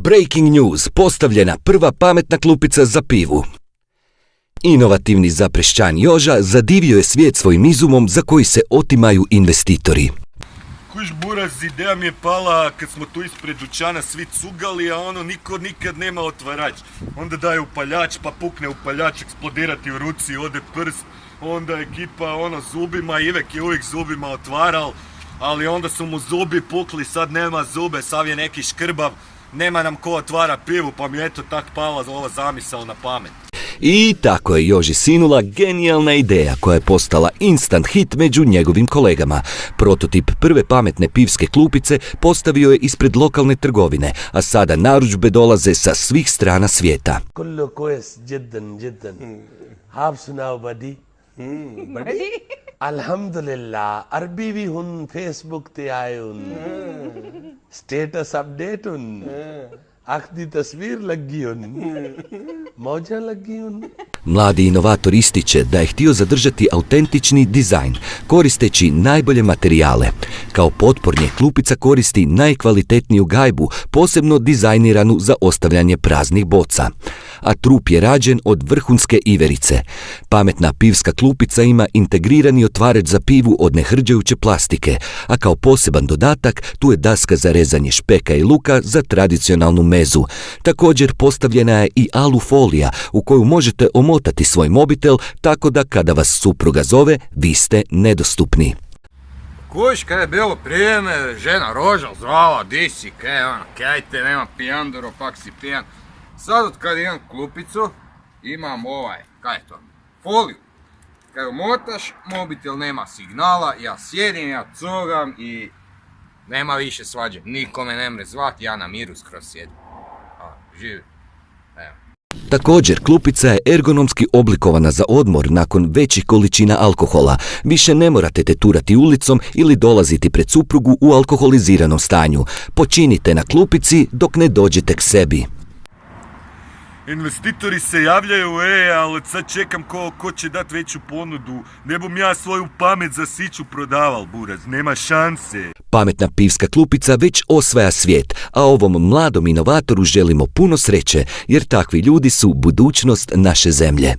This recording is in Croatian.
Breaking news, postavljena prva pametna klupica za pivu. Inovativni zaprešćan Joža zadivio je svijet svojim izumom za koji se otimaju investitori. Kuš buraz, ideja mi je pala kad smo tu ispred dućana svi cugali, a niko nikad nema otvarač. Onda daje upaljač, pa pukne upaljač, eksplodirati u ruci, ode prst. Onda ekipa zubima, Ivek je uvijek zubima otvaral, ali onda su mu zubi pukli, sad nema zube, sav je neki škrbav, nema nam ko otvara pivu, pa mi je eto tak pala ova zamisao na pamet. I tako je Joži sinula genijalna ideja koja je postala instant hit među njegovim kolegama. Prototip prve pametne pivske klupice postavio je ispred lokalne trgovine, a sada narudžbe dolaze sa svih strana svijeta. Alhamdulillah, Arbi vi hun, Facebook te aaye hun, status update hun, akhdi tasvir lagi hun, mauja lagi hun. Mladi inovator ističe da je htio zadržati autentični dizajn, koristeći najbolje materijale. Kao potpornje klupica koristi najkvalitetniju gajbu, posebno dizajniranu za ostavljanje praznih boca. A trup je rađen od vrhunske iverice. Pametna pivska klupica ima integrirani otvarač za pivu od nehrđajuće plastike, a kao poseban dodatak tu je daska za rezanje špeka i luka za tradicionalnu mezu. Također postavljena je i alu folija u koju možete omotati svoj mobitel, tako da kada vas supruga zove, vi ste nedostupni. Kuš, kaj je bilo prijeme, žena Roža zvala, di si, kaj te, nema pijandoro, pak si pijan. Sad od kad imam klupicu, imam kaj je to, foliju. Kad umotaš, mobitel nema signala, ja sjedim, ja cugam i nema više svađe. Niko me ne mre zvati, ja na miru skroz sjedim. Živi. Evo. Također, klupica je ergonomski oblikovana za odmor nakon većih količina alkohola. Više ne morate teturati ulicom ili dolaziti pred suprugu u alkoholiziranom stanju. Počinite na klupici dok ne dođete k sebi. Investitori se javljaju, ali sad čekam ko će dat veću ponudu. Ne bom ja svoju pamet za siću prodaval, buraz, nema šanse. Pametna pivska klupica već osvaja svijet, a ovom mladom inovatoru želimo puno sreće, jer takvi ljudi su budućnost naše zemlje.